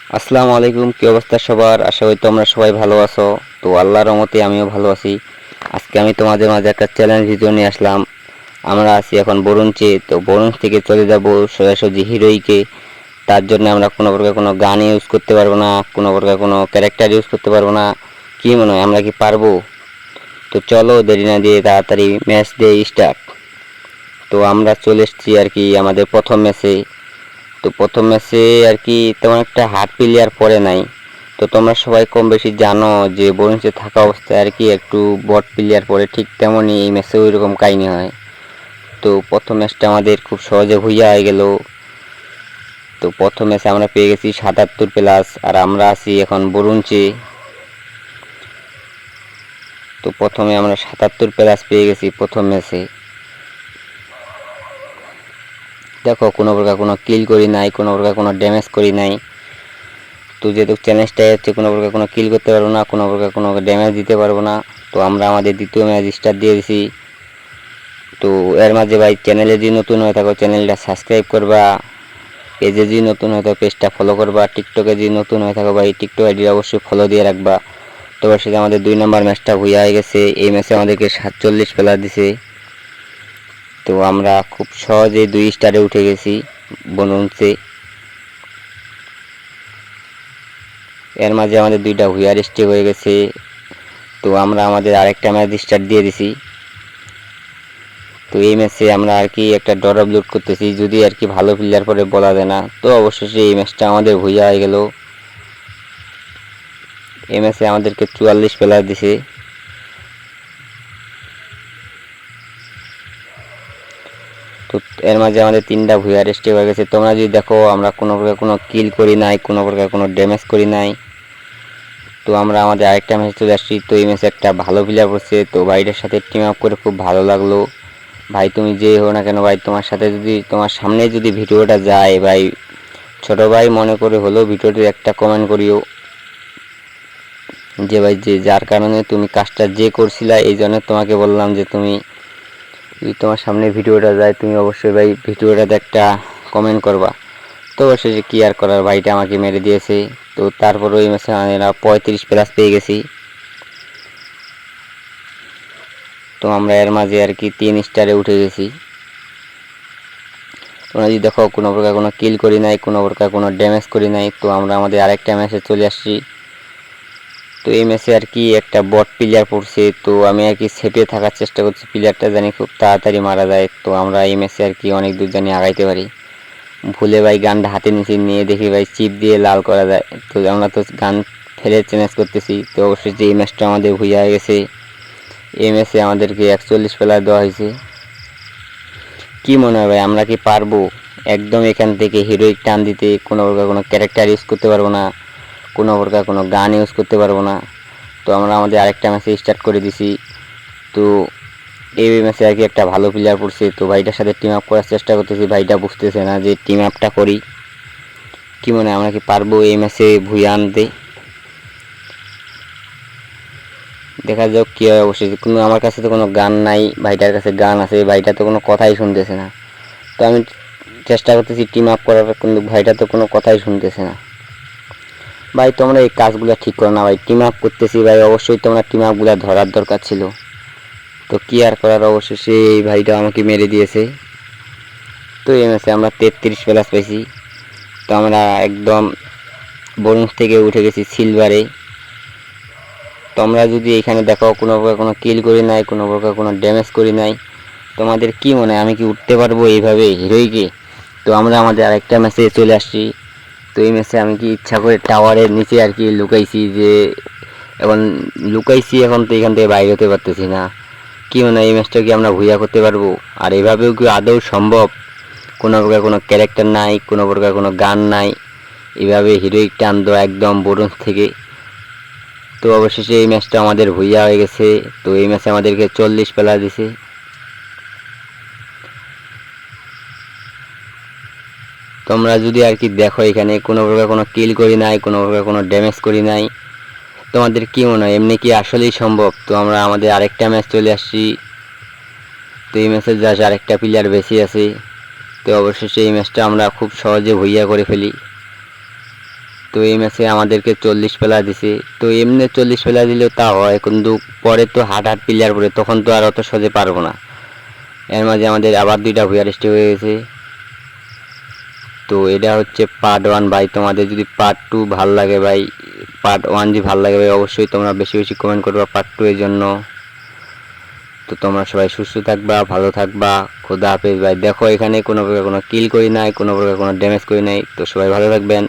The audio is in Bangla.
আসসালামু আলাইকুম, কি অবস্থা সবার? আশা করি তোমরা সবাই ভালো আছো। তো আল্লাহর রহমতে আমিও ভালো আছি। আজকে আমি তোমাদের মাঝে একটা চ্যালেঞ্জ ভিডিও নিয়ে আসলাম। আমরা আছি এখন বরুঞ্চে, তো বরুঞ্চ থেকে চলে যাব সোজাসুজি হিরোইকে। তার জন্য আমরা কোনো প্রকার কোনো গান ইউজ করতে পারবো না, কোনো প্রকার কোনো ক্যারেক্টার ইউজ করতে পারবো না। কি মনে হয় আমরা কি পারবো? তো চলো দেরি না দিয়ে তাড়াতাড়ি ম্যাচ দিয়ে স্টার্ট। তো আমরা চলে এসেছি আর কি আমাদের প্রথম ম্যাচে। তো প্রথম ম্যাচে আর কি তেমন একটা হার্ড প্লেয়ার পড়ে নাই। তো তোমরা সবাই কম বেশি জানো যে বরুঞ্চে থাকা অবস্থায় আর কি একটু বট প্লেয়ার পড়ে, ঠিক তেমনই এই ম্যাচে ওই রকম কাহিনী হয়। তো প্রথম ম্যাচটা আমাদের খুব সহজে হইয়া হয়ে গেল। তো প্রথম ম্যাচে আমরা পেয়ে গেছি ৭৭+, আর আমরা আছি এখন বরুঞ্চে। তো প্রথমে আমরা ৭৭+ পেয়ে গেছি প্রথম ম্যাচে। দেখো কোনো প্রকার কোনো কিল করি নাই, কোনো প্রকার কোনো ড্যামেজ করি নাই। তো যেহেতু চ্যালেঞ্জটাই হচ্ছে কোনো প্রকার কোনো কিল করতে পারবো না, কোনো প্রকার কোনো ড্যামেজ দিতে পারবো না, তো আমরা আমাদের দ্বিতীয় ম্যাচ স্টার্ট দিয়ে দিছি। তো এর মাঝে ভাই চ্যানেলে যদি নতুন হয়ে থাকো চ্যানেলটা সাবস্ক্রাইব করবা, পেজে যদি নতুন হয়ে থাকো পেজটা ফলো করবা, টিকটকে যদি নতুন হয়ে থাকো ভাই টিকটক আইডি অবশ্যই ফলো দিয়ে রাখবা। তো সেটা আমাদের 2 নম্বর ম্যাচটা হয়ে গেছে। এই ম্যাচে আমাদেরকে 47 দিছে। তো আমরা খুব সহজে 2 স্টারে উঠে গেছি বরুঞ্চে। এর মাঝে আমাদের 2টা হুইয়ার স্টেক হয়ে গেছে। তো আমরা আমাদের আরেকটা ম্যাচ স্টার্ট দিয়ে দিছি। তো এই ম্যাচে আমরা আর কি একটা ড্রপ লুট করতেছি, যদি আর কি ভালো প্লেয়ার পরে বলা যায় না। তো অবশেষে এই ম্যাচটা আমাদের হইয়া হয়ে গেল। এই ম্যাচে আমাদেরকে 44 দিছে। তো এর মাঝে আমাদের 3টা ভুইয়ার স্টেক হয়ে গেছে। তোমরা যদি দেখো আমরা কোনো প্রকার কোনো কিল করি নাই, কোনো প্রকার কোনো ড্যামেজ করি নাই। তো আমরা আমাদের আরেকটা ম্যাচে চলে আসছি। তো এই ম্যাচে একটা ভালো প্লেয়ার পড়ছে, তো ভাইটার সাথে টিম আপ করে খুব ভালো লাগলো। ভাই তুমি যে হো না কেন ভাই, তোমার সাথে যদি তোমার সামনে যদি ভিডিওটা যায় ভাই, ছোট ভাই মনে করে হলেও ভিডিওতে একটা কমেন্ট করিও যে ভাই যে যার কারণে তুমি কাজটা যে করছিলা, এই জন্য তোমাকে বললাম যে তুমি যদি তোমার সামনে ভিডিওটা যায় তুমি অবশ্যই ভাই ভিডিওটাতে একটা কমেন্ট করবা। তো অবশ্যই কি আর করার, ভাইটা আমাকে মেরে দিয়েছে। তো তারপর ওই ম্যাচে আমরা 35+ পেয়ে গেছি। তো আমরা এর মাঝে আর কি 3 স্টারে উঠে গেছি। তোমরা যদি দেখো কোনো প্রকার কোনো কিল করি নাই, কোনো প্রকার কোনো ড্যামেজ করি নাই। তো আমরা আমাদের আরেকটা ম্যাচে চলে আসছি। তো এই ম্যাচে আর কি একটা বট প্লেয়ার পড়ছে, তো আমি আর কি সেফে থাকার চেষ্টা করছি, প্লেয়ারটা জানি খুব তাড়াতাড়ি মারা যায়। তো আমরা এই ম্যাচে আর কি অনেক দূর জানি আগাইতে পারি। ভুলে ভাই গানটা হাতে নিচে নিয়ে দেখি ভাই চিপ দিয়ে লাল করা যায়। তো আমরা তো গান ফেলে চ্যালেঞ্জ করতেছি। তো অবশ্যই যে এই ম্যাচটা আমাদের হয়ে গেছে। এই ম্যাচে আমাদেরকে 41 দেওয়া হয়েছে। কি মনে হয় ভাই আমরা কি পারবো? একদম এখান থেকে হিরোইক টান দিতে, কোনো প্রকার কোনো ক্যারেক্টার ইউজ করতে পারবো না, কোনো প্রকার কোনো গান ইউজ করতে পারবো না। তো আমরা আমাদের আরেকটা ম্যাচে স্টার্ট করে দিছি। তো এই ম্যাচে আর কি একটা ভালো প্লেয়ার পড়ছে, তো ভাইটার সাথে টিম আপ করার চেষ্টা করতেছি। ভাইটা বুঝতেছে না যে টিম আপটা করি। কি মনে হয় আমরা কি পারবো এই ম্যাচে ভুইয়া আনতে? দেখা যাক কী হয়। অবশ্যই কোনো আমার কাছে তো কোনো গান নাই, ভাইটার কাছে গান আছে, ভাইটা তো কোনো কথাই শুনতেছে না। তো আমি চেষ্টা করতেছি টিম আপ করার, কিন্তু ভাইটা তো কোনো কথাই শুনতেছে না। ভাই তোমরা এই কাজগুলো ঠিক করো না ভাই, টিম আপ করতেছি ভাই, অবশ্যই তোমরা টিম আপগুলো ধরার দরকার ছিল। তো কি আর করার, অবশেষে এই ভাইটা আমাকে মেরে দিয়েছে। তো এই ম্যাচে আমরা 33+ পেয়েছি। তো আমরা একদম ব্রোঞ্জ থেকে উঠে গেছি সিলভারে। তোমরা যদি এখানে দেখো কোনো প্রকার কোনো কিল করি নাই, কোনো প্রকার কোনো ড্যামেজ করি নাই, তোমাদের কি মনে হয় আমি কি উঠতে পারবো এইভাবে হিরোইকে? তো আমরা আমাদের আরেকটা ম্যাচে চলে আসছি। তো এই ম্যাচে আমি কি ইচ্ছা করে টাওয়ারের নিচে আর কি লুকাইছি, যে এখন লুকাইছি, এখন তো এখান থেকে বাইরে হতে পারতেছি না। কি মনে হয় এই ম্যাচটা কি আমরা ভুইয়া করতে পারবো? আর এভাবেও কি আদৌ সম্ভব? কোনো প্রকার কোনো ক্যারেক্টার নাই, কোনো প্রকার কোনো গান নাই, এভাবে হিরোইক টান দেওয়া একদম ব্রোঞ্জ থেকে। তো অবশেষে এই ম্যাচটা আমাদের ভুইয়া হয়ে গেছে। তো এই ম্যাচে আমাদেরকে 40 দিছে। তোমরা যদি আর কি দেখো এখানে কোনো প্রকার কোনো কিল করি নাই, কোনো প্রকার কোনো ড্যামেজ করি নাই, তোমাদের কি মনে হয় এমনি কি আসলেই সম্ভব? তো আমরা আমাদের আরেকটা ম্যাচ চলে আসছি। তো এই ম্যাচে জাস্ট আরেকটা প্লেয়ার বেশি আছে। তো অবশেষে এই ম্যাচটা আমরা খুব সহজে ভুইয়া করে ফেলি। তো এই ম্যাচে আমাদেরকে 40 প্লেয়ার দিছে। তো এমনি 40 প্লেয়ার দিলেও তা হয়, কিন্তু পরে তো হাট প্লেয়ার পড়ে, তখন তো আর অত সহজে পারবো না। এর মাঝে আমাদের আবার 2টা ভুয়া রেস্টে হয়ে গেছে। তো এটা হচ্ছে পার্ট 1 ভাই। তোমাদের যদি পার্ট 2 ভাল লাগে ভাই, পার্ট 1 যদি ভাল লাগে ভাই, অবশ্যই তোমরা বেশি বেশি কমেন্ট করবা পার্ট 2 এর জন্য। তো তোমরা সবাই সুস্থ থাকবা, ভালো থাকবা। খোদা হাফেজ ভাই। দেখো এখানে কোনো প্রকার কোনো কিল করি নাই, কোনো প্রকার কোনো ড্যামেজ করি নাই। তো সবাই ভালো থাকবেন।